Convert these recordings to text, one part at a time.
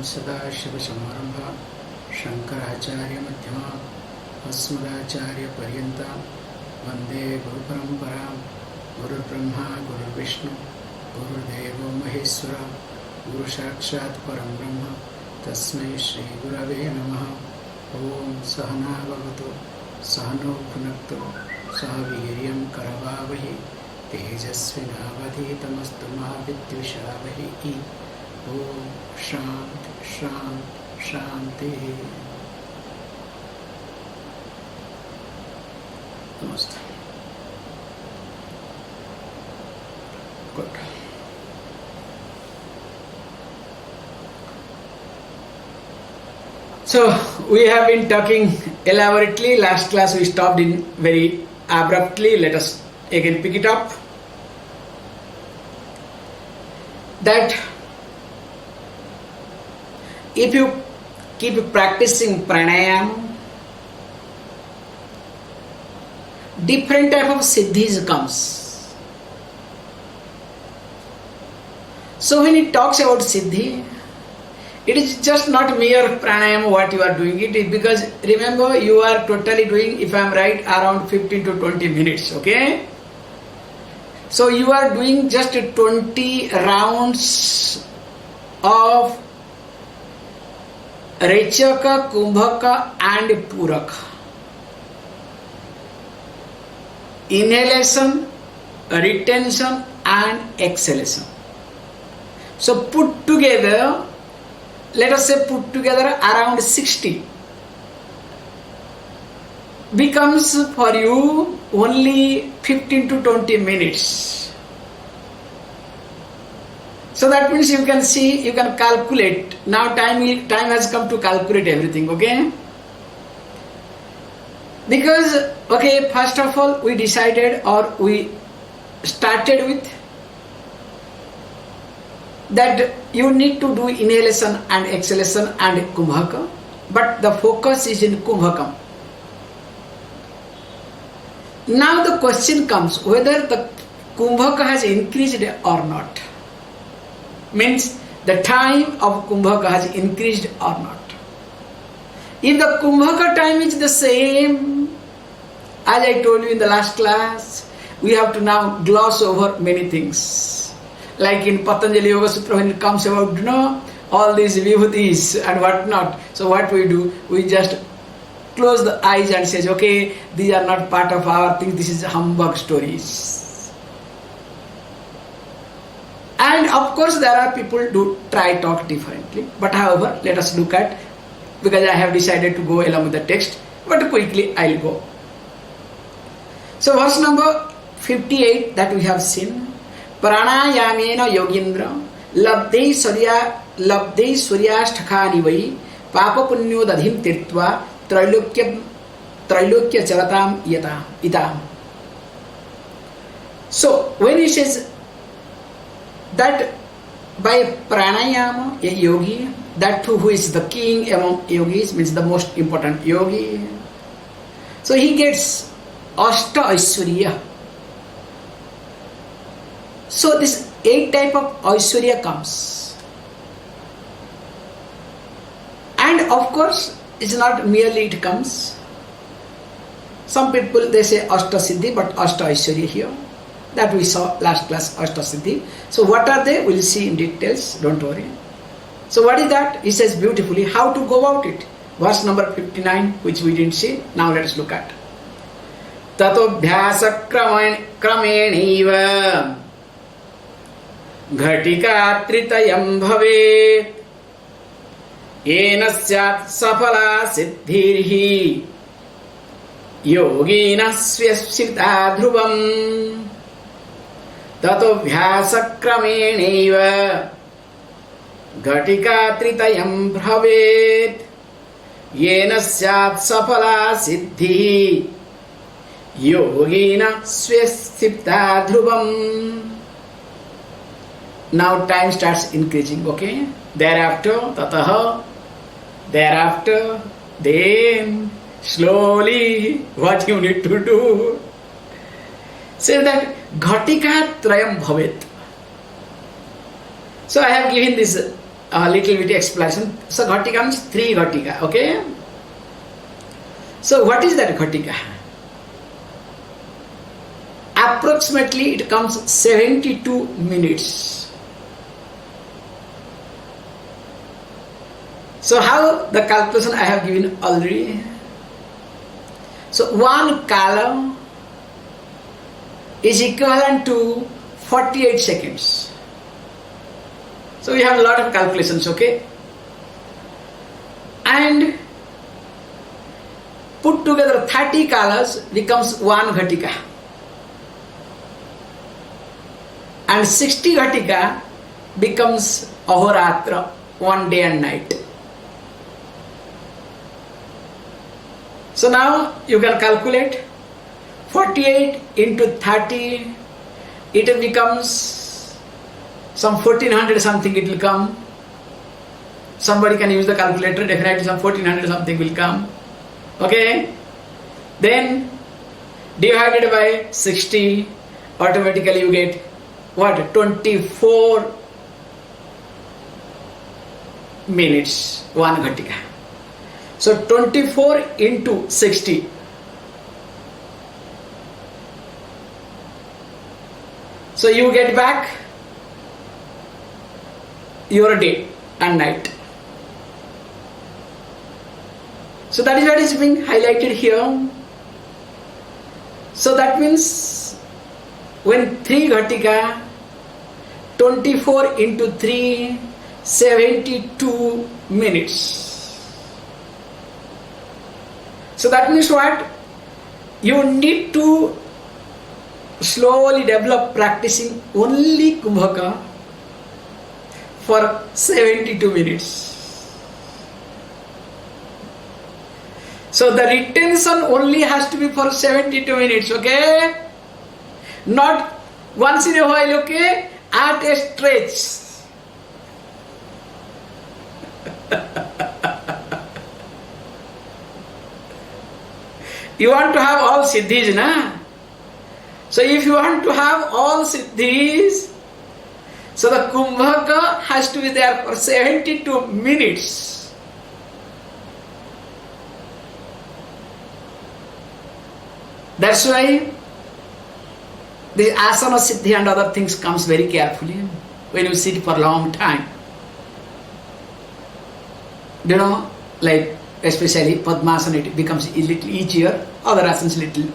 सदाशिवसमारम्भां शङ्कराचार्यमध्यमाम् अस्मदाचार्यपर्यन्तां वन्दे गुरुपरम्परां। गुरुर्ब्रह्मा गुरुर्विष्णु गुरुर्देवो महेश्वरः गुरुसाक्षात् परं ब्रह्म तस्मै श्रीगुरवे नमः। ॐ सहना भवतु सहनो भुनक्तु सह वीर्यं करवावहै तेजस्विनावधीतमस्तु मा विद्विषावहै। ॐ शान्ति शान्ति शान्तिः। Namaste. Good. So we have been talking elaborately. Last class we stopped in very abruptly. Let us again pick it up. That if you keep practicing pranayama, different type of siddhis comes. So when it talks about siddhi, it is just not mere pranayama what you are doing. It is because remember you are totally doing, if I am right, around 15 to 20 minutes. Okay. So you are doing just 20 rounds of Rechaka, Kumbhaka and Puraka. Inhalation, retention and exhalation. So put together, let us say put together around 60 becomes for you only 15 to 20 minutes. So that means you can see, you can calculate. Now time has come to calculate everything, okay? Because, okay, first of all, we decided or we started with that you need to do inhalation and exhalation and kumbhaka, but the focus is in kumbhakam. Now the question comes whether the kumbhaka has increased or not. Means the time of kumbhaka has increased or not. If the kumbhaka time is the same, as I told you in the last class, we have to now gloss over many things. Like in Patanjali Yoga Sutra, when it comes about, all these vibhutis and what not. So what we do, we just close the eyes and says, okay, these are not part of our thing, this is humbug stories. And of course there are people who try talk differently. But however, let us look at, because I have decided to go along with the text, but quickly I'll go. So verse number 58 that we have seen, Pranayamena yogindra labdei suryashthakani vai papa punyo dadhim tirtva trailokya charatam itam. So when he says that by pranayama, a yogi, that too who is the king among yogis, means the most important yogi, so he gets Ashta Aishwarya. So this 8 type of Aishwarya comes. And of course, it's not merely it comes. Some people they say Ashta Siddhi, but Ashta Aishwarya here. That we saw last class, Ashta Siddhi. So what are they? We'll see in details, don't worry. So what is that? He says beautifully how to go about it. Verse number 59, which we didn't see. Now let us look at. Tatobhyasa kramenaiva ghatika tritayam bhavet yena syat safala siddhirhi yogina svyasita dhruvam. Tatobhyasa kramenaiva ghatika tritayam bhavet yena syat safala siddhi yogina svyasthipta dhruvam. Now time starts increasing, okay? Thereafter, tataha, thereafter, then, slowly, what you need to do. Say that, ghatika trayam bhavet. So I have given this a little bit explanation. So Ghatika means 3 Ghatika, okay? So what is that Ghatika? Approximately it comes 72 minutes. So how the calculation I have given already. So 1 kala is equivalent to 48 seconds. So we have a lot of calculations, okay? And put together 30 kalas becomes 1 Ghatika. And 60 Ghatika becomes Ahoratra, 1 day and night. So now you can calculate 48 into 30, it becomes some 1400 something it will come. Somebody can use the calculator, definitely some 1400 something will come. Okay? Then divided by 60, automatically you get what? 24 minutes, 1 Ghatika. So 24 into 60. So you get back your day and night. So that is what is being highlighted here. So that means when 3 Ghatika, 24 into 3, 72 minutes. So that means what? You need to slowly develop practicing only Kumbhaka for 72 minutes. So the retention only has to be for 72 minutes, okay? Not once in a while, okay? At a stretch. You want to have all siddhis, na? So if you want to have all siddhis, so the Kumbhaka has to be there for 72 minutes. That's why the asana siddhi and other things comes very carefully when you sit for a long time. You know, like especially Padmasana, it becomes a little easier. Other asanas little,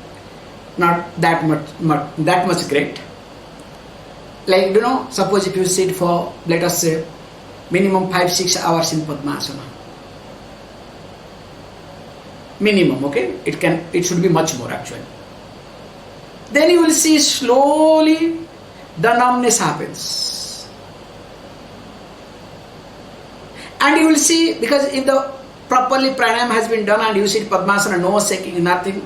not that much great. Like, you know, suppose if you sit for, let us say, minimum 5-6 hours in Padmasana. Minimum, okay? It should be much more actually. Then you will see slowly the numbness happens. And you will see, because if the properly pranayama has been done and you sit Padmasana, no shaking, nothing,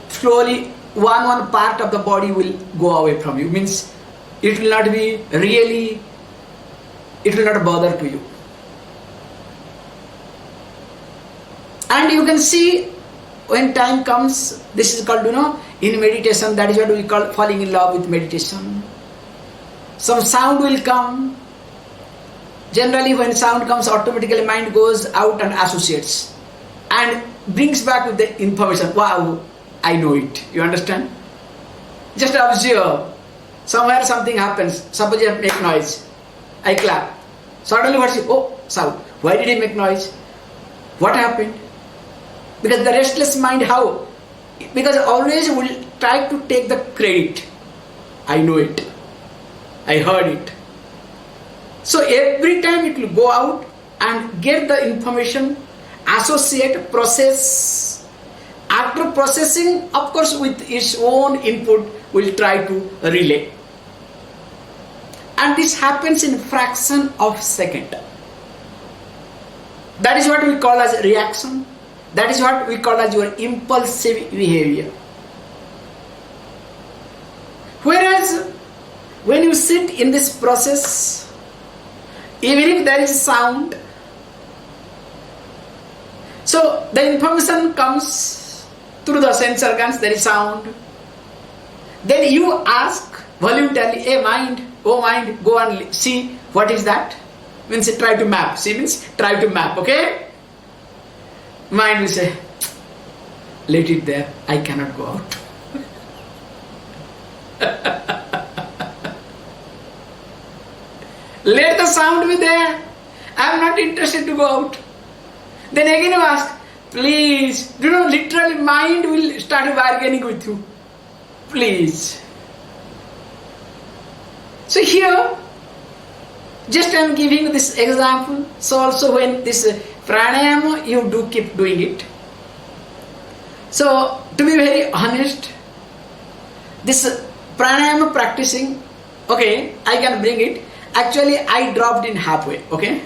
slowly one part of the body will go away from you. Means it will not be really, it will not bother to you. And you can see when time comes, this is called, you know, in meditation, that is what we call falling in love with meditation. Some sound will come. Generally when sound comes, automatically mind goes out and associates and brings back with the information. Wow, I know it. You understand? Just observe. Somewhere something happens. Suppose you make noise. I clap. Suddenly what's it? Oh, sound. Why did he make noise? What happened? Because the restless mind, how? Because always will try to take the credit. I know it. I heard it. So every time it will go out and get the information, associate, process. After processing, of course, with its own input, will try to relay. And this happens in fraction of second. That is what we call as reaction. That is what we call as your impulsive behavior. Whereas, when you sit in this process, even if there is sound, so the information comes through the sense organs, there is sound. Then you ask voluntarily, hey mind, oh mind, go and see what is that. Means try to map. See means try to map, okay? Mind will say, let it there, I cannot go out. Let the sound be there. I am not interested to go out. Then again you ask, please, literally mind will start bargaining with you. Please. So here, just I am giving this example. So also when this pranayama, you do keep doing it. So to be very honest, this pranayama practicing, okay, I can bring it. Actually, I dropped in halfway, okay?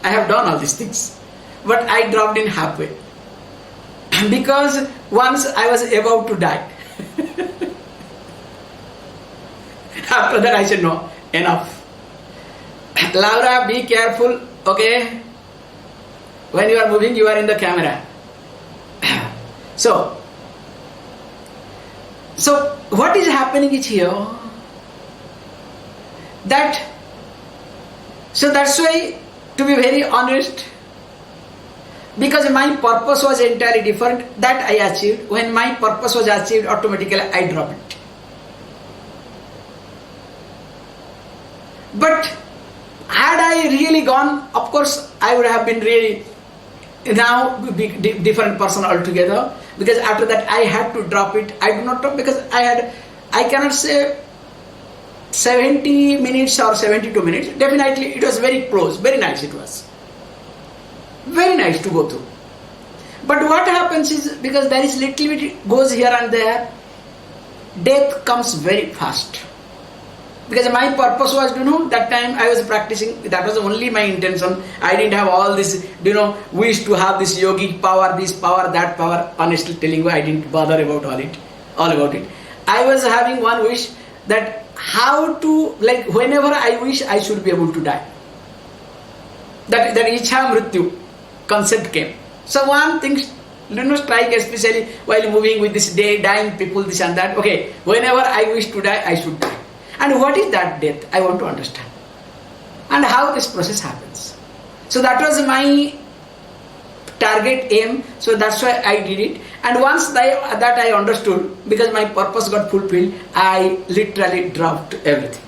I have done all these things, but I dropped in halfway. Because once I was about to die. After that I said, no, enough. Laura, be careful, okay? When you are moving, you are in the camera. So what is happening is here, that's why, to be very honest, because my purpose was entirely different, that I achieved. When my purpose was achieved, automatically I dropped it. But had I really gone, of course, I would have been really now different person altogether. Because after that I had to drop it. I do not drop because I cannot say 70 minutes or 72 minutes. Definitely it was very close, very nice it was. Very nice to go through. But what happens is, because there is little bit goes here and there, death comes very fast. Because my purpose was, that time I was practicing, that was only my intention. I didn't have all this, wish to have this yogic power, this power, that power. Honestly telling you, I didn't bother about all about it. I was having one wish, that how to, like whenever I wish, I should be able to die. That Ichha Mrityu concept came. So one thing, strike, especially while moving with this dying people, this and that. Okay, whenever I wish to die, I should die. And what is that death? I want to understand. And how this process happens. So that was my target aim. So that's why I did it. And once that I understood, because my purpose got fulfilled, I literally dropped everything.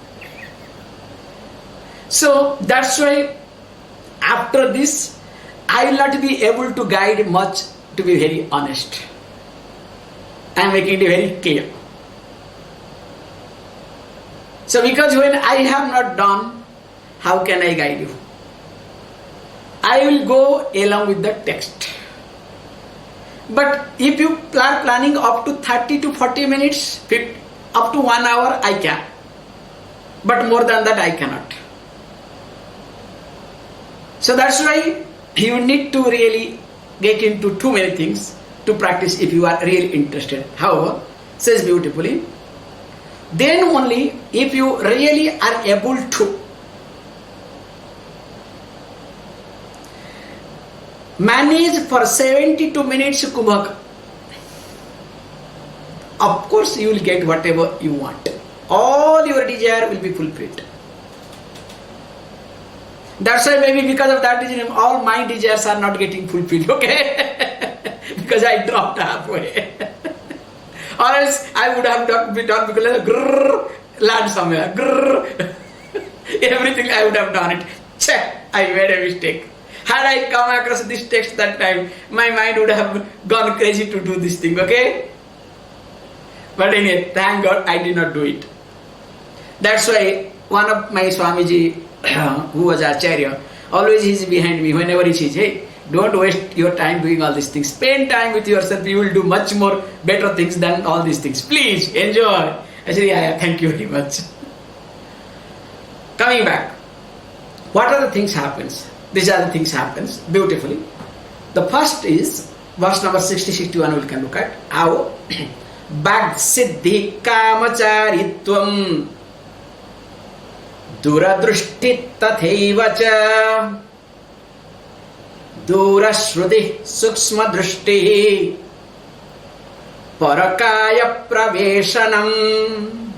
So that's why after this, I will not be able to guide much, to be very honest. I am making it very clear. So because when I have not done, how can I guide you? I will go along with the text. But if you are planning up to 30 to 40 minutes, up to 1 hour, I can. But more than that, I cannot. So that's why you need to really get into too many things to practice if you are really interested. However, says beautifully, then only if you really are able to manage for 72 minutes Kumbhaka, of course you will get whatever you want. All your desire will be fulfilled. That's why maybe because of that reason, all my desires are not getting fulfilled, okay? Because I dropped halfway. Or else I would have done because grrr, land somewhere. Grrr. Everything I would have done it. Check, I made a mistake. Had I come across this text that time, my mind would have gone crazy to do this thing, okay? But anyway, thank God I did not do it. That's why one of my Swamiji, who was Acharya, always is behind me whenever he says, hey, don't waste your time doing all these things. Spend time with yourself. You will do much more better things than all these things. Please enjoy. I said, yeah, thank you very much. Coming back. What are the things happens? These are the things happens beautifully. The first is verse number 60-61 we can look at. How Bhag Siddhi Kamacharitvam Duradrushti Tatheva Durashruti Suksma Drushti Parakaya Praveshanam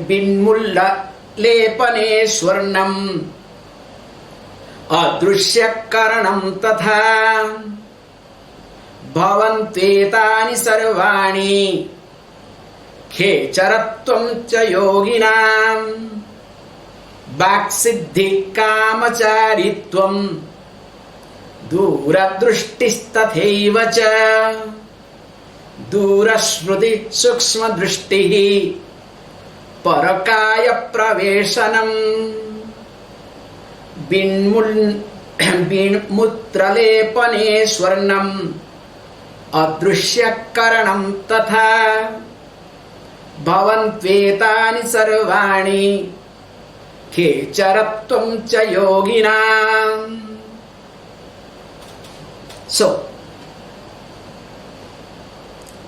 Binmulla लेपने स्वर्णम् अदृश्यकरणं तथा भवन्त्येतानि सर्वाणि खेचरत्वं च योगिनां वाक्सिद्धि कामचारित्वं दूरदृष्टिस्तथैव च दूरश्रुति सूक्ष्मदृष्टिः परकाय प्रवेशनम् बिन्मुत्रलेपने स्वर्णम् अदृश्यकरणं तथा भवन्त्येतानि सर्वाणि खेचरत्वं च योगिनाम्. So,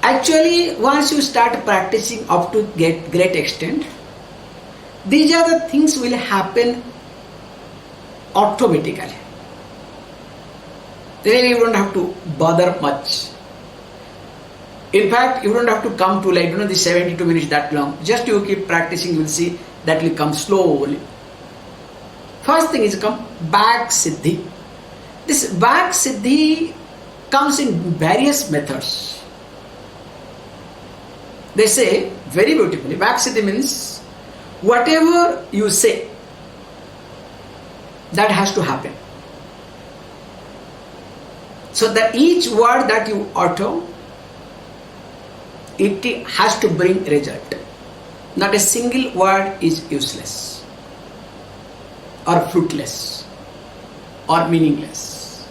actually, once you start practicing up to great extent, these are the things will happen automatically. Really, you don't have to bother much. In fact, you don't have to come to the 72 minutes that long. Just you keep practicing, you will see that will come slowly. First thing is come back siddhi. This back siddhi comes in various methods. They say very beautifully, back siddhi means whatever you say, that has to happen. So that each word that you utter, it has to bring result. Not a single word is useless or fruitless or meaningless.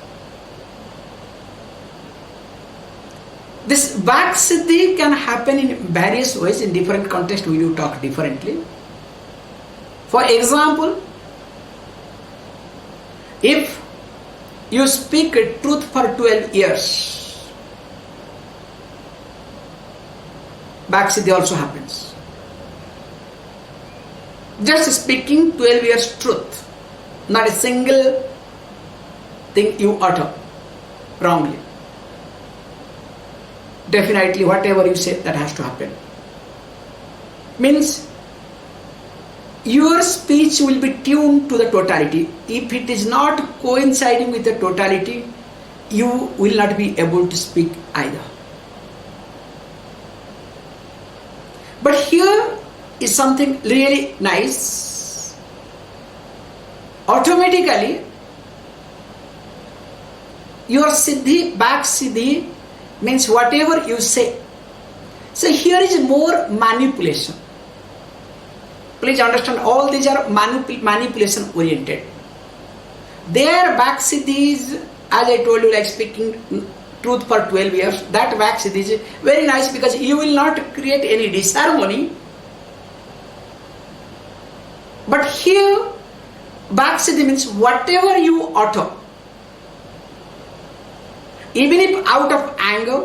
This back siddhi can happen in various ways. In different contexts we do talk differently. For example, if you speak truth for 12 years, back siddhi also happens. Just speaking 12 years truth, not a single thing you utter wrongly. Definitely whatever you say, that has to happen. Means your speech will be tuned to the totality. If it is not coinciding with the totality, you will not be able to speak either. But here is something really nice. Automatically, your siddhi, back siddhi, means whatever you say. So here is more manipulation. Please understand, all these are manipulation oriented. Their back siddhi is, as I told you, like speaking truth for 12 years. That back siddhi is very nice because you will not create any disharmony. But here, back siddhi means whatever you utter, even if out of anger,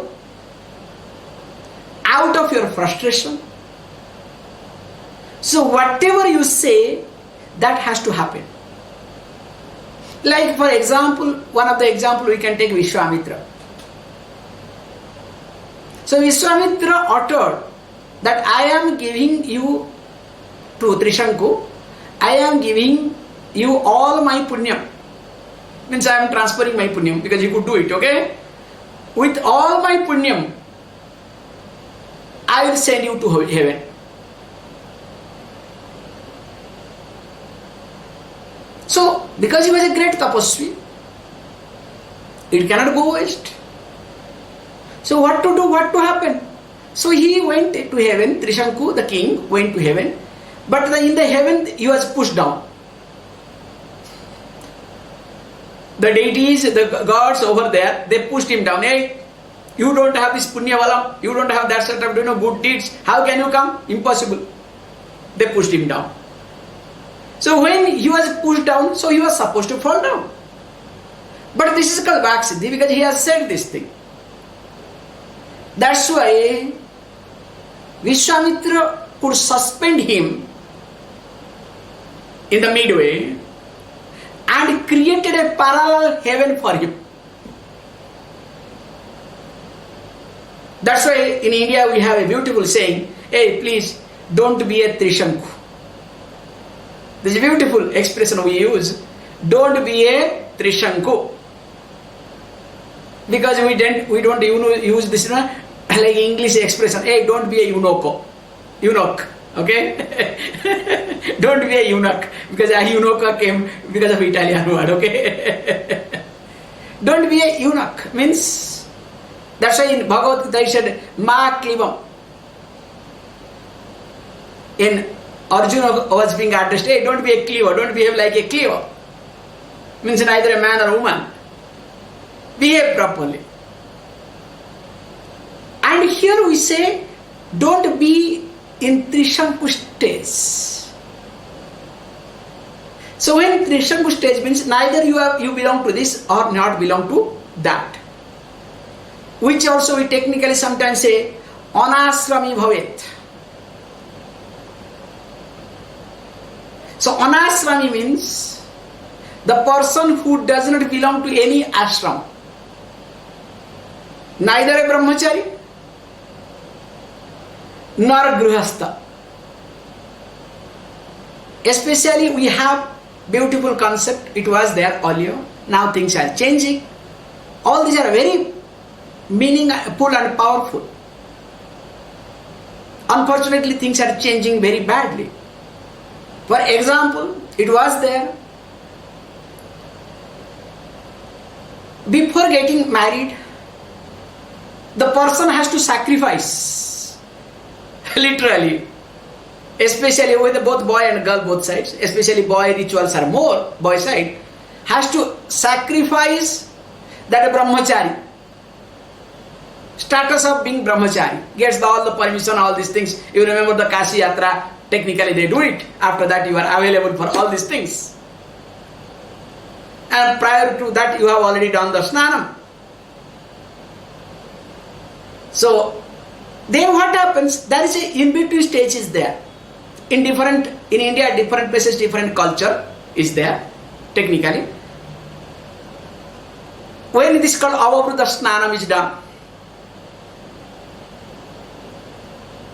out of your frustration, so whatever you say, that has to happen. Like for example, one of the example we can take Vishwamitra. So Vishwamitra uttered that I am giving you to Trishanku, I am giving you all my punyam. Means I am transferring my punyam because you could do it, okay? With all my punyam, I will send you to heaven. So, because he was a great tapasvi, it cannot go waste. So what to do, what to happen? So he went to heaven, Trishanku, the king, went to heaven, but in the heaven he was pushed down. The deities, the gods over there, they pushed him down. Hey, you don't have this punya valam, you don't have that sort of good deeds, how can you come? Impossible. They pushed him down. So when he was pushed down, so he was supposed to fall down. But this is called back siddhi because he has said this thing. That's why Vishwamitra could suspend him in the midway and created a parallel heaven for him. That's why in India we have a beautiful saying, hey, please don't be a Trishanku. This is a beautiful expression we use. Don't be a Trishanku. Because we don't use this like English expression. Hey, don't be a eunuch. Okay? Don't be a eunuch. Because a eunuch came because of Italian word. Okay? Don't be a eunuch. Means, that's why in Bhagavad Gita he said, Ma klivam. In Arjuna was being addressed, hey, don't be a cleaver, don't behave like a cleaver. Means neither a man or a woman. Behave properly. And here we say, don't be in Trishanku stage. So when Trishanku stage means neither you belong to this or not belong to that. Which also we technically sometimes say, Anasrami bhavet. So Anasrami means the person who does not belong to any ashram. Neither a brahmachari nor a grihastha. Especially we have beautiful concept. It was there earlier. Now things are changing. All these are very meaningful and powerful. Unfortunately, things are changing very badly. For example, it was there. Before getting married, the person has to sacrifice. Literally. Especially with both boy and girl, both sides. Especially boy rituals are more, boy side. Has to sacrifice that brahmachari. Status of being brahmachari. Gets all the permission, all these things. You remember the Kashi Yatra. Technically they do it. After that you are available for all these things. And prior to that you have already done the snanam. So then what happens? There is a in-between stage is there. In India, different places, different culture is there. Technically. When this is called Avabruta Snanam is done.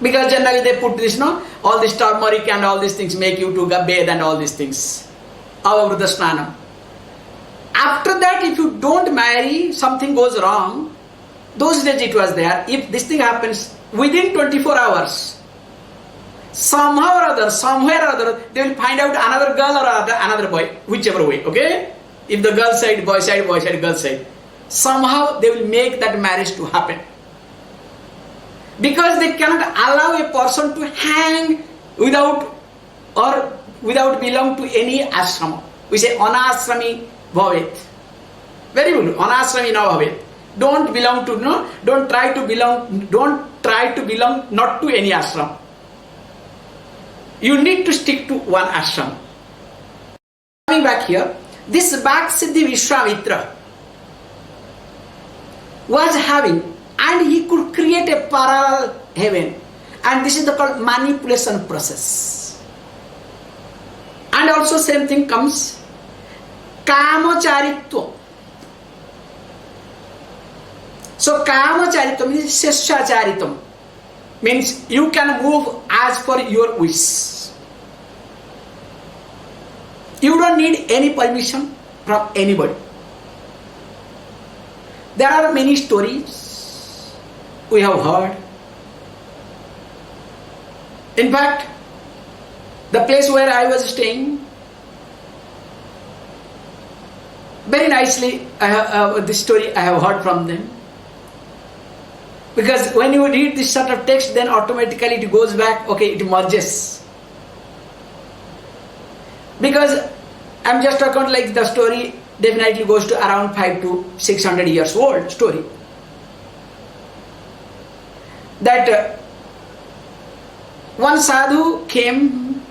Because generally they put this, all this turmeric and all these things make you to bathe and all these things. Avabruta Snanam. After that, if you don't marry, something goes wrong. Those days it was there. If this thing happens within 24 hours, somehow or other, somewhere or other, they will find out another girl or another boy, whichever way, okay? If the girl side, boy side, girl side. Somehow they will make that marriage to happen. Because they cannot allow a person to hang without belong to any ashrama. We say anasrami bhavet. Very good. Anasrami na bhavet. Don't try to belong not to any ashram. You need to stick to one ashram. Coming back here, this Bhaksiddhi Vishwamitra was having, and he could create a parallel heaven, and this is the called manipulation process. And also same thing comes Kamacharitva. So Kamacharitva means Sheshacharitam, means you can move as per your wish. You don't need any permission from anybody. There are many stories we have heard. In fact, the place where I was staying, very nicely, this story I have heard from them. Because when you read this sort of text, then automatically it goes back, okay, it merges. Because I'm just talking like the story definitely goes to around 500 to 600 years old story. That one sadhu came,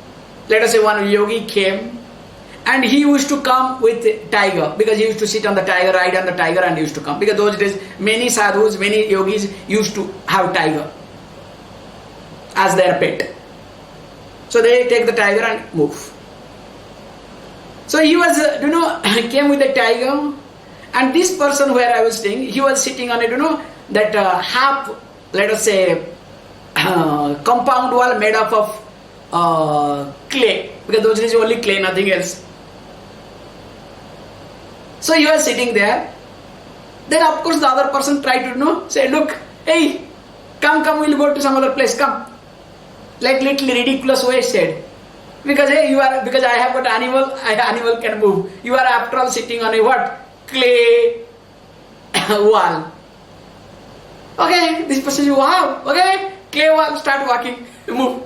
let us say one yogi came, and he used to come with tiger, because he used to sit on the tiger, ride on the tiger, and he used to come. Because those days many sadhus, many yogis used to have tiger as their pet. So they take the tiger and move. So he was, came with a tiger, and this person where I was staying, he was sitting on it, that half, let us say, compound wall made up of clay. because those days only clay, nothing else. So you are sitting there. Then of course the other person tried to say, look, hey, come, we'll go to some other place, come. Like little ridiculous way said. Because hey, because I have got animal can move. You are after all sitting on a what? Clay wall. Okay, this person says, wow, okay, clay wall, start walking, move.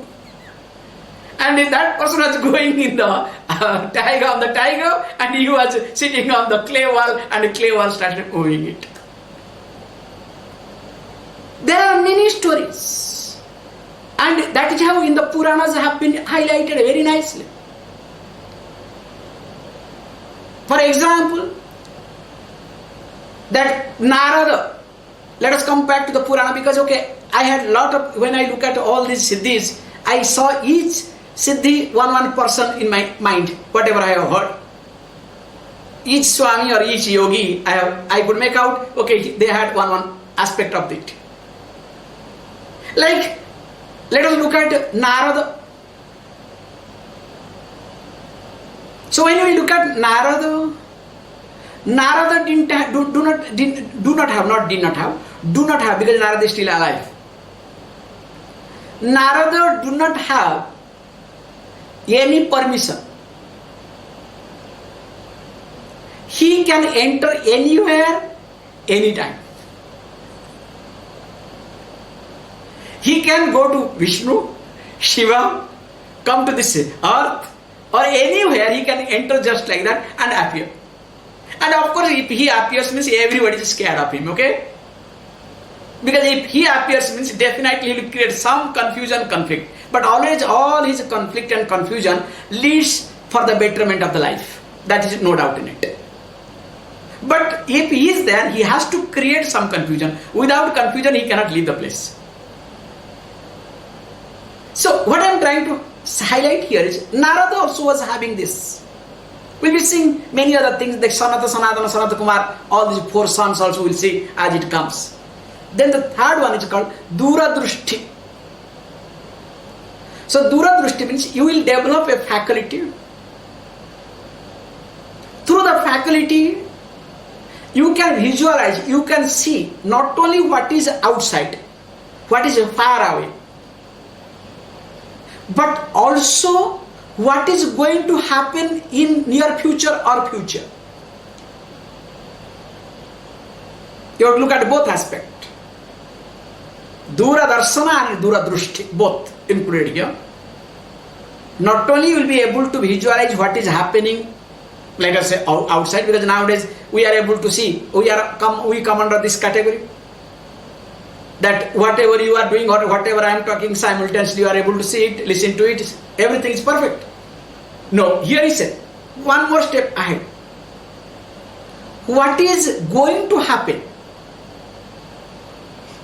And that person was going in the tiger, and he was sitting on the clay wall, and the clay wall started moving it. There are many stories, and that is how in the Puranas have been highlighted very nicely. For example, that Narada, let us come back to the Purana, because okay, I had when I look at all these siddhis, I saw each siddhi one person in my mind, whatever I have heard. Each Swami or each yogi, I could make out, okay, they had one aspect of it. Like, let us look at Narada. So when we look at Narada did not have, because Narada is still alive. Narada do not have any permission. He can enter anywhere, anytime. He can go to Vishnu, Shiva, come to this earth, or anywhere he can enter just like that and appear. And of course, if he appears means everybody is scared of him, okay? Because if he appears means definitely he will create some confusion, conflict. But always all his conflict and confusion leads for the betterment of the life. That is no doubt in it. But if he is there, he has to create some confusion. Without confusion, he cannot leave the place. So what I am trying to highlight here is Narada also was having this. We'll be seeing many other things like Sanata, Sanatana, Sanata Kumar, all these 4 sons also we'll see as it comes. Then the third one is called Duradrushti. So Duradrushti means you will develop a faculty. Through the faculty, you can visualize, you can see not only what is outside, what is far away, but also what is going to happen in near future or future. You have to look at both aspects. Dura Darsana and Dura Drushti, both included here. Not only you will be able to visualize what is happening, like I say, outside, because nowadays we are able to see, we come under this category. That whatever you are doing or whatever I am talking simultaneously, you are able to see it, listen to it, everything is perfect. No, here is it. One more step ahead. What is going to happen?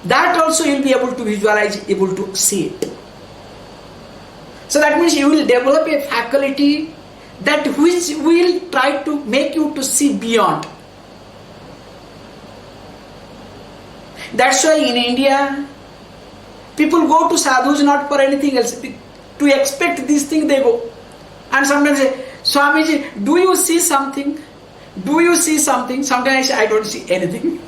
That also you will be able to visualize, able to see it. So that means you will develop a faculty that which will try to make you to see beyond. That's why in India, people go to sadhus not for anything else. To expect this thing they go. And sometimes say, Swamiji, do you see something? Do you see something? Sometimes I say, I don't see anything.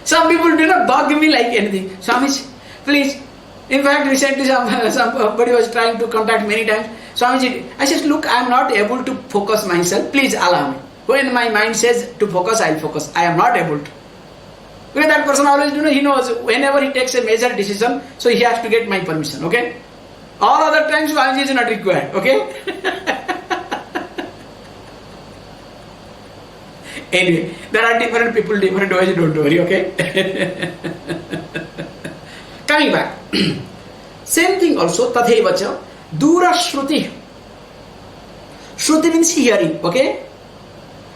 Some people do not bug me like anything. Swamiji, please. In fact, recently somebody was trying to contact many times. Swamiji, I said, look, I am not able to focus myself. Please allow me. When my mind says to focus, I will focus. I am not able to. Because that person always, he knows whenever he takes a major decision, so he has to get my permission, okay? All other times, Swamiji is not required, okay? Anyway, there are different people, different ways, don't worry, okay? Coming back. Same thing also, Tatheva Dura Shruti. Shruti means hearing, okay?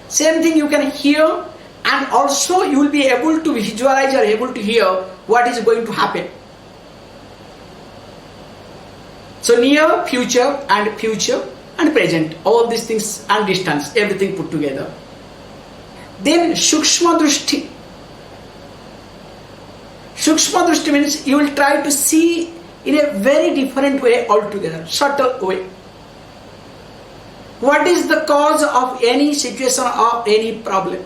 Same thing you can hear, and also you will be able to visualize or able to hear what is going to happen. So near, future and present, all these things, and distance, everything put together. Then Shukshma Drushti. Sukshma Drishti means you will try to see in a very different way altogether, subtle way. What is the cause of any situation or any problem?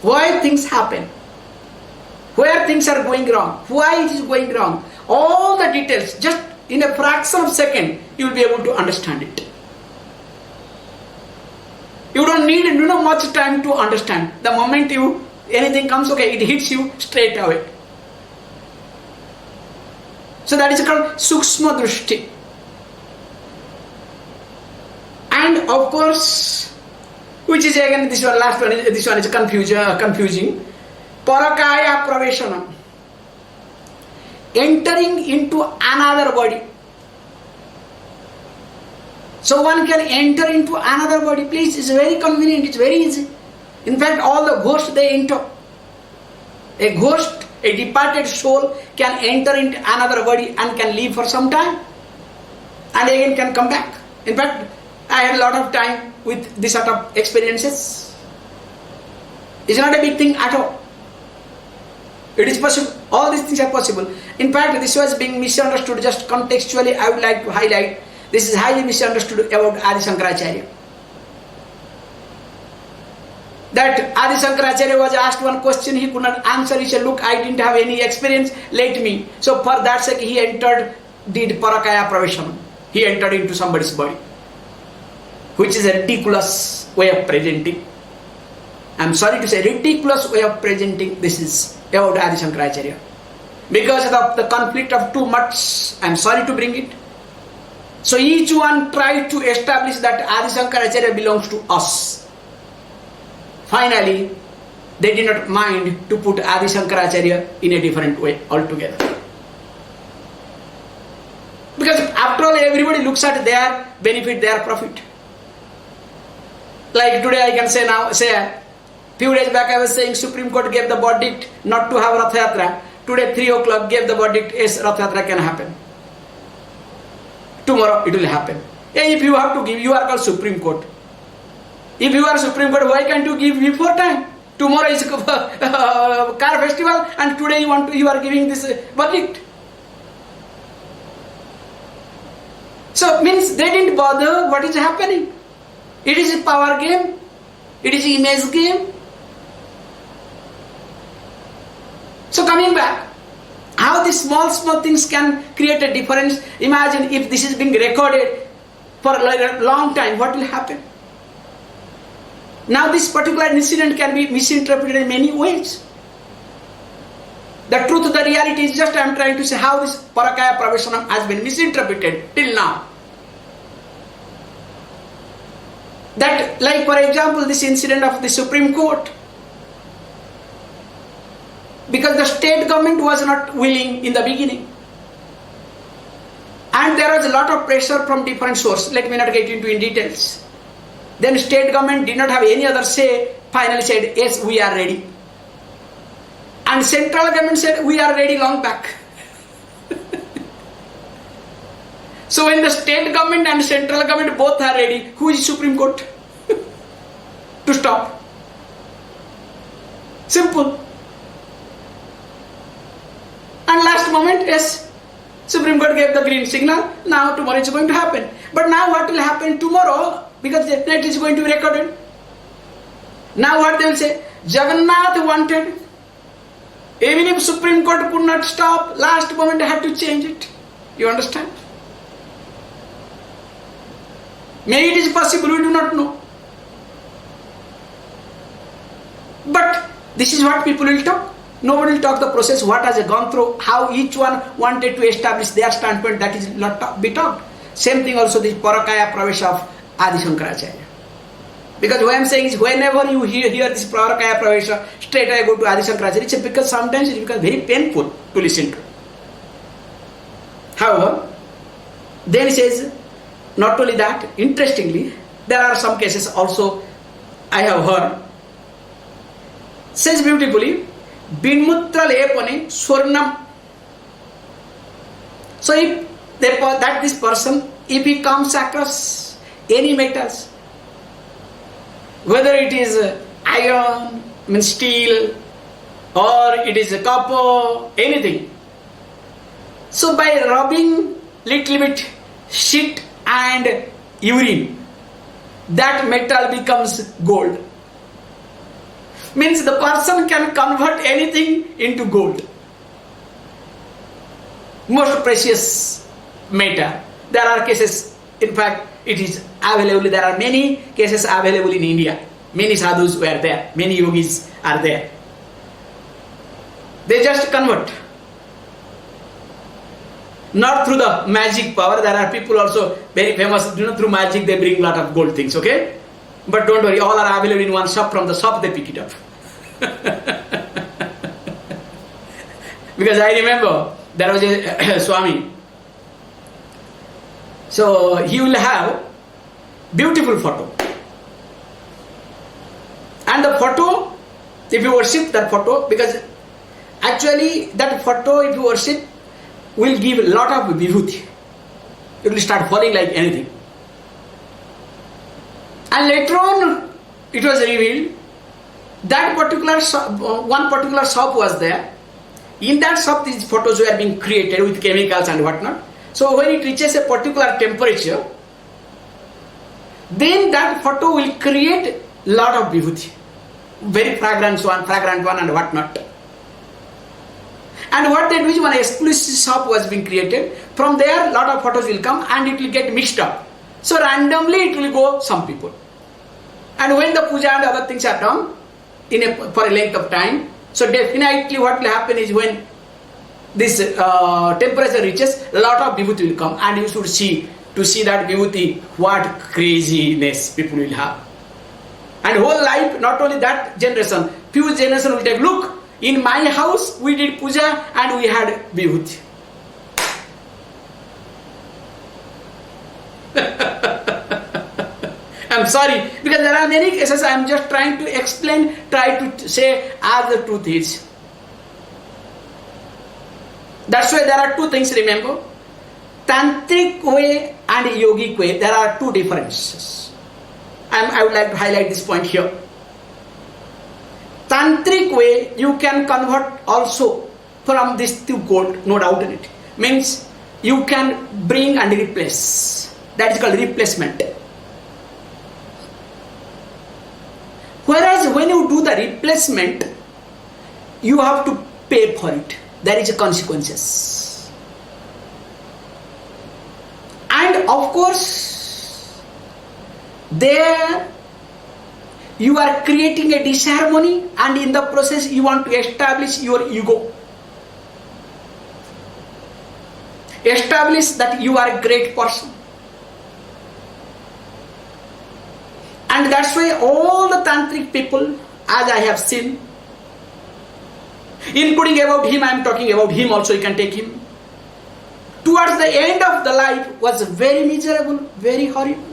Why things happen? Where things are going wrong? Why it is going wrong? All the details, just in a fraction of a second, you will be able to understand it. You don't need much time to understand. The moment anything comes, okay, it hits you straight away. So that is called Sukshma Drishti. And of course, which is again this one, last one. This one is confusing. Parakaya Praveshanam. Entering into another body. So one can enter into another body. Please, it's very convenient. It's very easy. In fact, all the ghosts they enter. A ghost, a departed soul can enter into another body and can live for some time, and again can come back. In fact, I had a lot of time with this sort of experiences. It's not a big thing at all. It is possible. All these things are possible. In fact, this was being misunderstood. Just contextually, I would like to highlight, this is highly misunderstood about Adi Shankaracharya. That Adi Shankaracharya was asked one question, he could not answer. He said, look, I didn't have any experience, let me. So for that sake, he did Parakaya Praveshanam. He entered into somebody's body, which is a ridiculous way of presenting. I am sorry to say, ridiculous way of presenting this is about Adi Shankaracharya. Because of the conflict of too much, I am sorry to bring it. So each one tried to establish that Adi Shankaracharya belongs to us. Finally, they did not mind to put Adi Shankaracharya in a different way altogether. Because after all, everybody looks at their benefit, their profit. Like today I can say a few days back I was saying Supreme Court gave the verdict not to have Rath Yatra. Today 3 o'clock gave the verdict, yes, Rath Yatra can happen. Tomorrow it will happen. If you have to give, you are called Supreme Court. If you are Supreme Court, why can't you give before time? Tomorrow is car festival and today you are giving this verdict. So it means they didn't bother what is happening. It is a power game. It is an image game. So coming back, how these small things can create a difference. Imagine if this is being recorded for a long time, what will happen? Now this particular incident can be misinterpreted in many ways. The truth, the reality is just I am trying to say how this Parakaya Praveshanam has been misinterpreted till now. That, like for example, this incident of the Supreme Court. Because the state government was not willing in the beginning. And there was a lot of pressure from different sources. Let me not get into in details. Then state government did not have any other say, finally said, yes, we are ready. And central government said, we are ready long back. So when the state government and central government both are ready, who is Supreme Court to stop? Simple. And last moment, yes, Supreme Court gave the green signal. Now tomorrow it's going to happen. But now what will happen tomorrow? Because the net is going to be recorded. Now what they will say? Jagannath wanted. Even if Supreme Court could not stop, last moment they had to change it. You understand? Maybe it is possible, we do not know. But this is what people will talk. Nobody will talk the process, what has gone through, how each one wanted to establish their standpoint, that is not be talked. Same thing also this Parakaya Pravesha of Adi Shankaracharya. Because what I am saying is whenever you hear this Parakaya Pravesha, straight away go to Adi Shankaracharya. It's because sometimes it becomes very painful to listen to. However, then he says, not only that, interestingly, there are some cases also I have heard. Says beautifully, Binmutra lepane swarnam. So if this person, if he comes across any metals, whether it is iron, steel, or it is a copper, anything. So by rubbing little bit shit and urine, that metal becomes gold. Means the person can convert anything into gold. Most precious matter. There are cases, in fact, it is available. There are many cases available in India. Many sadhus were there. Many yogis are there. They just convert. Not through the magic power. There are people also very famous, through magic they bring lot of gold things, okay? But don't worry, all are available in one shop. From the shop they pick it up. Because I remember there was a Swami. So he will have beautiful photo. And the photo, if you worship that photo, because actually that photo, if you worship, will give a lot of vibhuti. It will start falling like anything. And later on, it was revealed that particular shop, one particular shop was there. In that shop, these photos were being created with chemicals and whatnot. So when it reaches a particular temperature, then that photo will create lot of vibhuti, very fragrant one and whatnot. And what they do is, one exclusive shop was being created. From there, lot of photos will come and it will get mixed up. So randomly it will go some people. And when the puja and other things are done for a length of time, so definitely what will happen is, when this temperature reaches, a lot of vibhuti will come, and you should see, to see that vibhuti, what craziness people will have. And whole life, not only that generation, few generation will take, look, in my house we did puja and we had vibhuti. I'm sorry, because there are many cases. I am just trying to explain, try to say as the truth is. That's why there are two things, remember. Tantric way and yogic way, there are two differences. I would like to highlight this point here. Tantric way, you can convert also from this to gold, no doubt in it. Means you can bring and replace. That is called replacement. Whereas when you do the replacement, you have to pay for it. There is a consequences. And of course, there you are creating a disharmony, and in the process you want to establish your ego. Establish that you are a great person. And that's why all the tantric people, as I have seen, including about him, I am talking about him also, you can take him, towards the end of the life was very miserable, very horrible.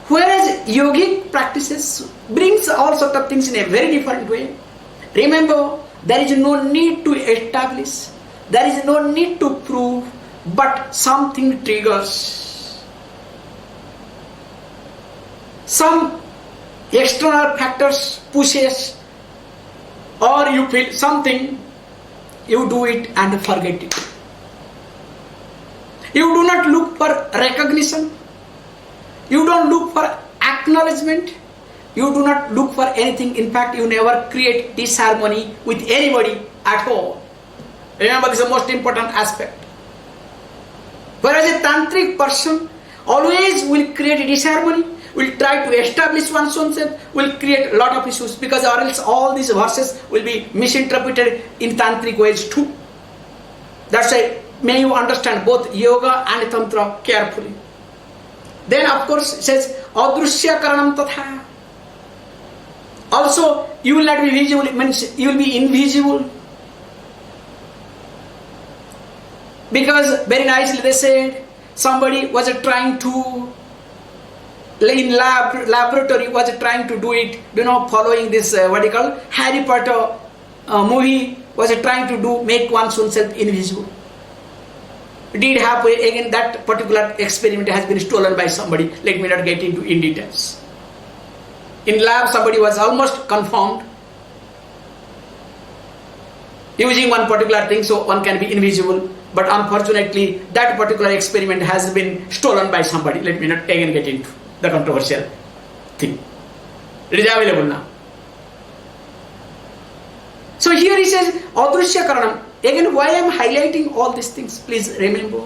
Whereas yogic practices brings all sort of things in a very different way. Remember, there is no need to establish, there is no need to prove, but something triggers. Some external factors pushes, or you feel something, you do it and forget it. You do not look for recognition. You don't look for acknowledgement. You do not look for anything. In fact, you never create disharmony with anybody at all. Remember, this is the most important aspect. Whereas a tantric person always will create a disharmony, will try to establish one's own self, will create a lot of issues, because or else all these verses will be misinterpreted in tantric ways too. That's why may you understand both yoga and tantra carefully. Then of course it says adrushya karanam tatha. Also you will not be visible, it means you will be invisible. Because very nicely they said, somebody was trying to, in laboratory was trying to do it, following this what you call Harry Potter movie, was trying to do, make one's own self invisible. Did happen again, that particular experiment has been stolen by somebody. Let me not get into in details. In lab, somebody was almost confirmed using one particular thing, so one can be invisible. But unfortunately, that particular experiment has been stolen by somebody. Let me not again get into the controversial thing. It is available now. So here he says, Adrushya Karanam. Again, why I am highlighting all these things? Please remember.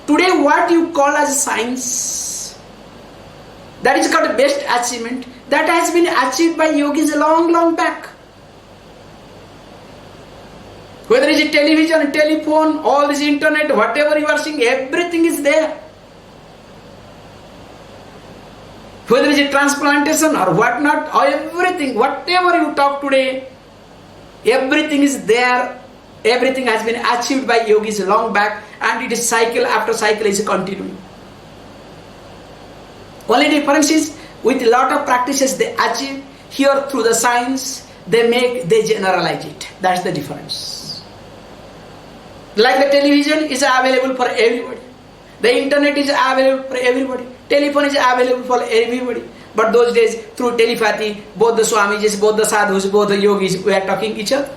Today, what you call as science, that is called best achievement, that has been achieved by yogis long, long back. Whether it is television, telephone, all this internet, whatever you are seeing, everything is there. Whether it is transplantation or whatnot, or everything, whatever you talk today, everything is there. Everything has been achieved by yogis long back, and it is cycle after cycle is continuing. Only difference is with a lot of practices they achieve. Here through the science they generalize it. That's the difference. Like the television is available for everybody, the internet is available for everybody, telephone is available for everybody. But those days through telepathy, both the Swamijis, both the sadhus, both the yogis were talking each other.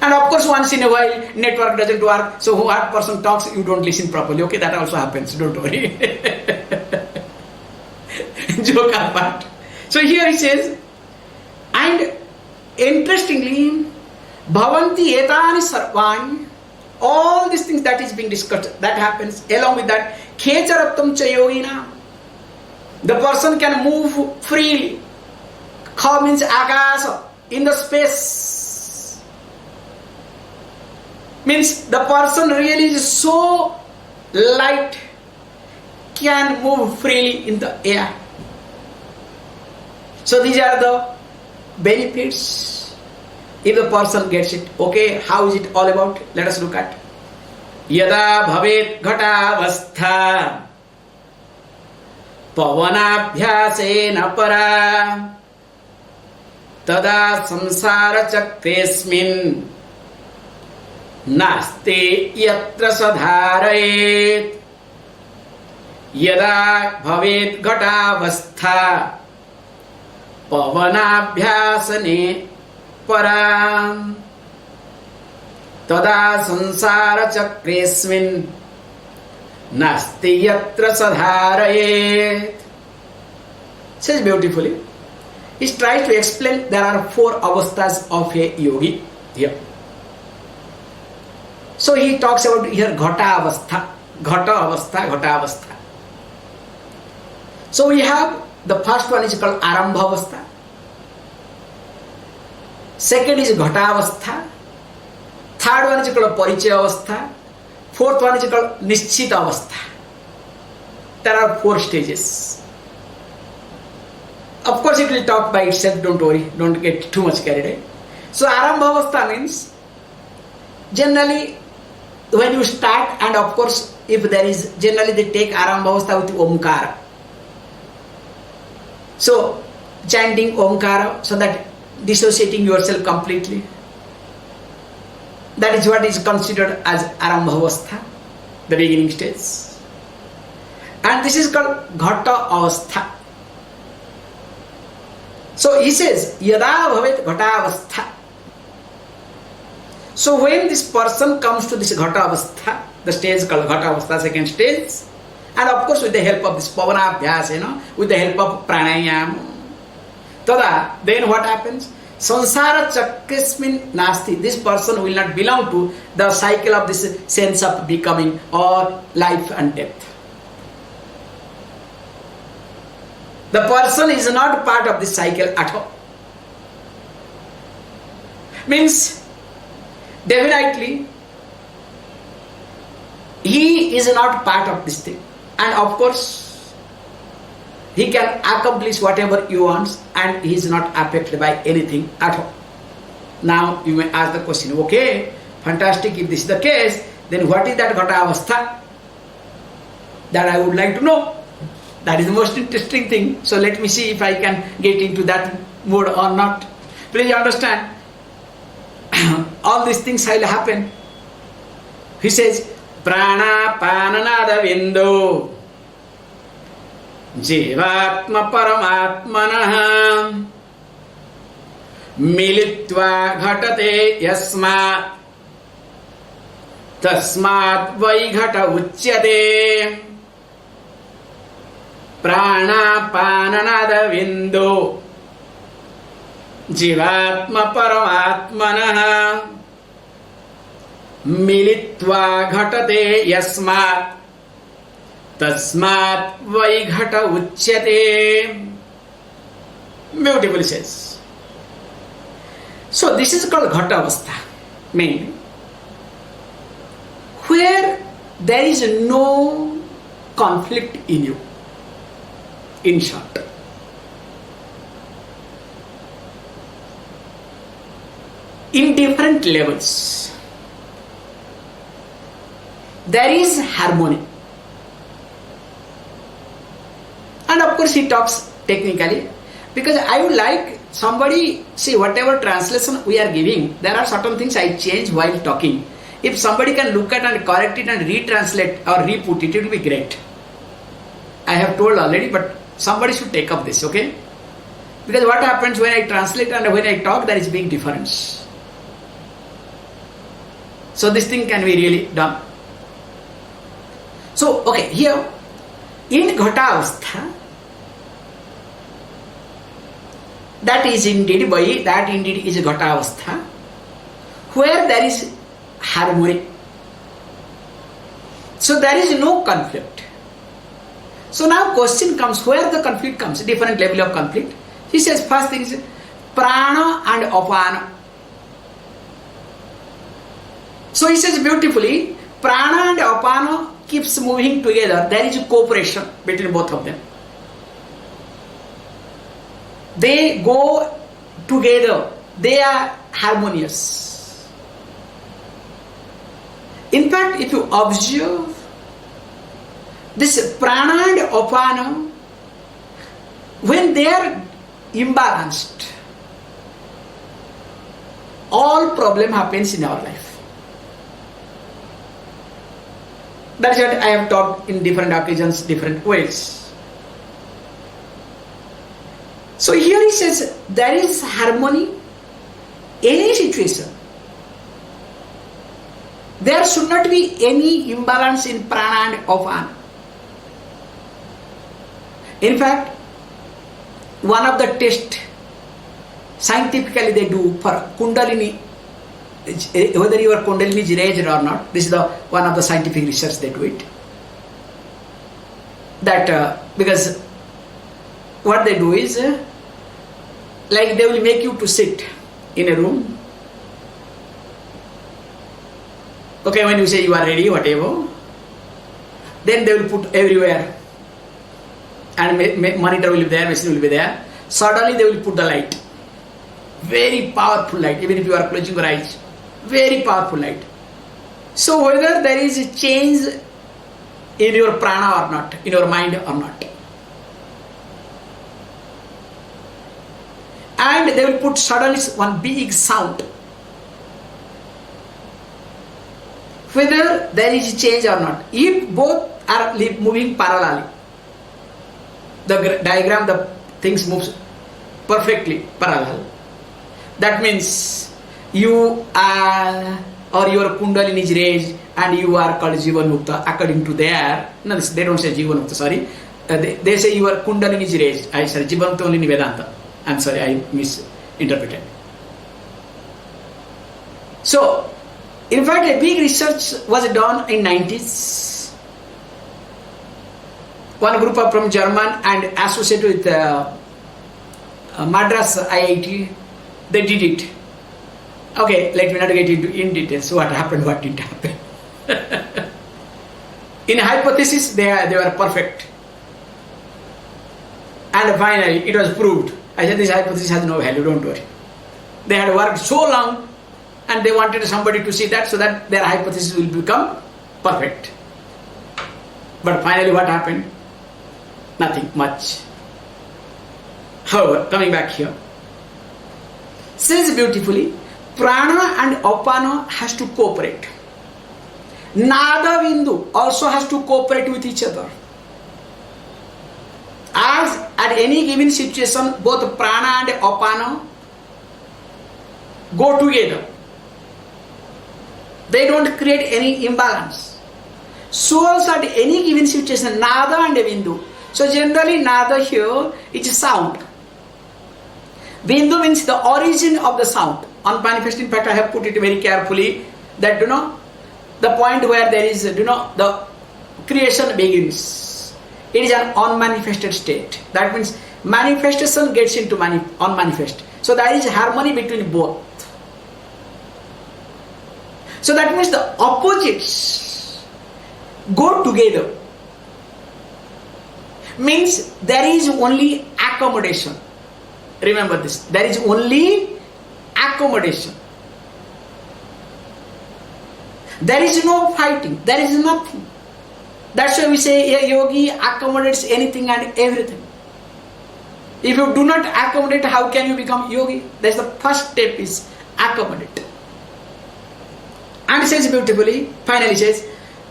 And of course, once in a while, network doesn't work, so what person talks, you don't listen properly. Okay, that also happens, don't worry. Joke apart. So here he says, and interestingly, bhavanti etani sarvani, all these things that is being discussed, that happens. Along with that, khecharattam cha yogina, the person can move freely. Kha means akasa, in the space. Means the person really is so light, can move freely in the air. So these are the benefits if the person gets it. Okay, how is it all about? Let us look at. Yada bhavet ghatavastha pavanabhyasena para tada samsara chakresmin नास्ते यत्र सधारयेत् यदा भवेत् घटावस्था पवनाभ्यासने परां तदा संसार चक्रेस्मिन् नास्ति यत्र सधारयेत्. Says beautifully. He tries to explain there are 4 avasthas of a yogi here. So he talks about here Ghata Avastha. So we have the first one is called Arambha Avastha. Second is Ghata Avastha. Third one is called Parichaya Avastha. Fourth one is called Nishchita Avastha. There are 4 stages. Of course it will talk by itself, don't worry, don't get too much carried away. So Arambha Avastha means generally when you start, and of course if there is, generally they take Arambhavastha with Omkara. So chanting Omkara, so that dissociating yourself completely. That is what is considered as Arambhavastha, the beginning stage. And this is called Ghata Avastha. So he says, Yada bhavet Ghata Avastha. So when this person comes to this Ghata Avastha, the stage called Ghata Avastha, second stage, and of course with the help of this Pavanabhyas, with the help of Pranayama, tada, then what happens? Sansara Chakresmin Nasti, this person will not belong to the cycle of this sense of becoming or life and death. The person is not part of this cycle at all. Means, definitely, he is not part of this thing. And of course, he can accomplish whatever he wants and he is not affected by anything at all. Now, you may ask the question, okay, fantastic, if this is the case, then what is that Ghata Avastha? That I would like to know. That is the most interesting thing. So let me see if I can get into that mode or not. Please understand, all these things will happen. He says, Prana Pananada Vindo जीवात्म परमात्मनः मिलित्वा घटते यस्मात् तस्मात् वै घट उच्यते प्राणापाननादविन्दो जीवात्म परमात्मनः मिलित्वा घटते यस्मात् तस्मात् वै घट उच्यते. Beautifully says. So this is called Ghata Avastha, mainly where there is no conflict in you. In short, in different levels there is harmony. And of course he talks technically, because I would like somebody, see, whatever translation we are giving, there are certain things I change while talking. If somebody can look at and correct it and retranslate or re-put it, it will be great. I have told already, but somebody should take up this, okay? Because what happens when I translate and when I talk, there is big difference. So this thing can be really done. So, okay, here, in Ghata Avastha, that indeed is Ghata Avastha, where there is harmony. So there is no conflict. So now question comes, where the conflict comes, different level of conflict. He says first thing is prana and apana. So he says beautifully, prana and apana keeps moving together. There is a cooperation between both of them. They go together. They are harmonious. In fact, if you observe this prana and apana, when they are imbalanced, all problem happens in our life. That's what I have taught in different occasions, different ways. So here he says, there is harmony, any situation. There should not be any imbalance in prana and apana. In fact, one of the tests scientifically they do for Kundalini, whether your Kundalini is raised or not, this is one of the scientific research they do it. That because what they do is, like they will make you to sit in a room. Okay, when you say you are ready, whatever, then they will put everywhere, and monitor will be there, machine will be there. Suddenly they will put the light, very powerful light, even if you are closing your eyes, very powerful light. So whether there is a change in your prana or not, in your mind or not, and they will put suddenly one big sound, whether there is a change or not. If both are moving parallelly, the diagram, the things moves perfectly parallel, that means you are, or your Kundalini is raised and you are called Jivan Mukta according to their, no, they don't say Jivan Mukta, sorry, they say your Kundalini is raised. I said Jivan Mukta only in Vedanta. I'm sorry, I misinterpreted. So, in fact, a big research was done in 90s. One group of from German and associated with Madras IIT, they did it. Okay, let me not get into in details what happened, what didn't happen. In hypothesis, they were perfect. And finally, it was proved. I said this hypothesis has no value, don't worry. They had worked so long and they wanted somebody to see that so that their hypothesis will become perfect. But finally what happened? Nothing much. However, coming back here, says beautifully, prana and apana has to cooperate. Nada Vindu also has to cooperate with each other. As at any given situation, both prana and apana go together. They don't create any imbalance. So also at any given situation, nada and bindu. So generally nada here is sound. Bindu means the origin of the sound. Unmanifest, in fact, I have put it very carefully that the point where there is the creation begins. It is an unmanifested state. That means manifestation gets into unmanifest. So there is harmony between both. So that means the opposites go together. Means there is only accommodation. Remember this. There is only accommodation. There is no fighting. There is nothing. That's why we say a yogi accommodates anything and everything. If you do not accommodate, how can you become yogi? That's the first step, is accommodate. And it says beautifully, finally says,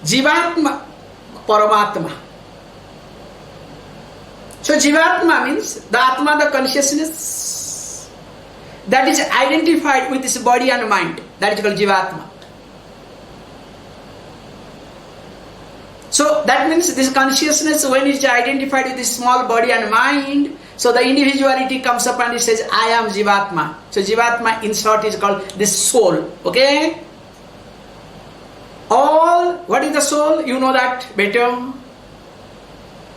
Jivatma Paramatma. So Jivatma means the Atma, the consciousness that is identified with this body and mind. That is called Jivatma. So that means this consciousness, when it is identified with this small body and mind, so the individuality comes up and it says, I am Jivatma. So Jivatma in short is called this soul. Okay? What is the soul? You know that better.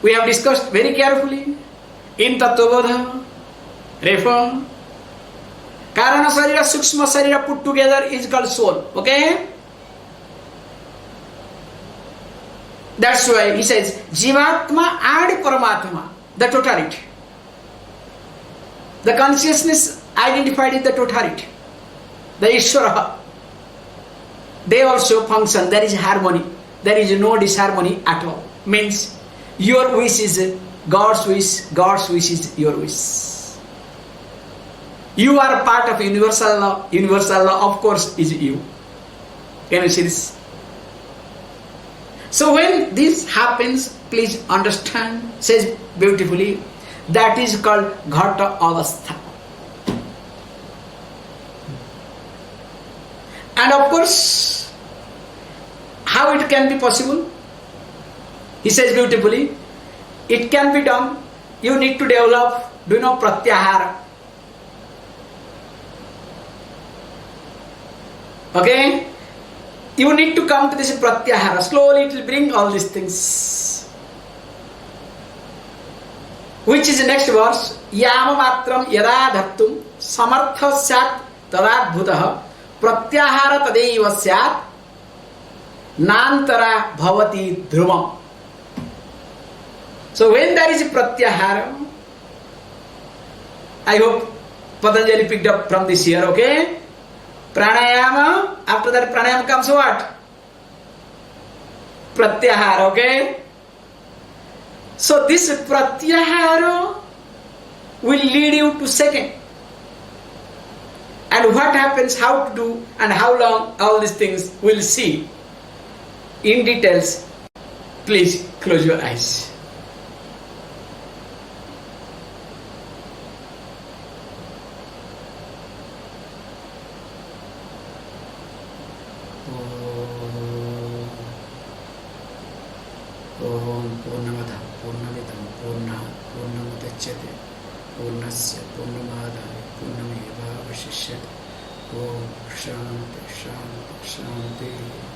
We have discussed very carefully in Tattvabodha. Refer. Karana Sarira, Sukshma Sarira put together is called soul. Okay? That's why he says Jivatma and Paramatma, the totality. The consciousness identified in the totality. The Ishvara. They also function. There is harmony. There is no disharmony at all. Means your wish is God's wish. God's wish is your wish. You are part of universal law. Universal law, of course, is you. Can you see this? So when this happens, please understand, says beautifully, that is called Ghata Avastha. And of course, how it can be possible? He says beautifully, it can be done. You need to develop, pratyahara. Okay? You need to come to this pratyahara. Slowly it will bring all these things. Which is the next verse? Yama matram yada dhartum samartha syat tadadbhutah pratyahara tadeva syat nantara bhavati dhruvam. So when there is a pratyahara, I hope Patanjali picked up from this here, okay? Pranayama, after that pranayama comes what? Pratyahara, okay? So this pratyahara will lead you to second. And what happens, how to do, and how long, all these things we'll see in details. Please close your eyes. पूर्णस्य पूर्णमादाय पूर्णमेवावशिष्यते। ओम शांति शांति शांति।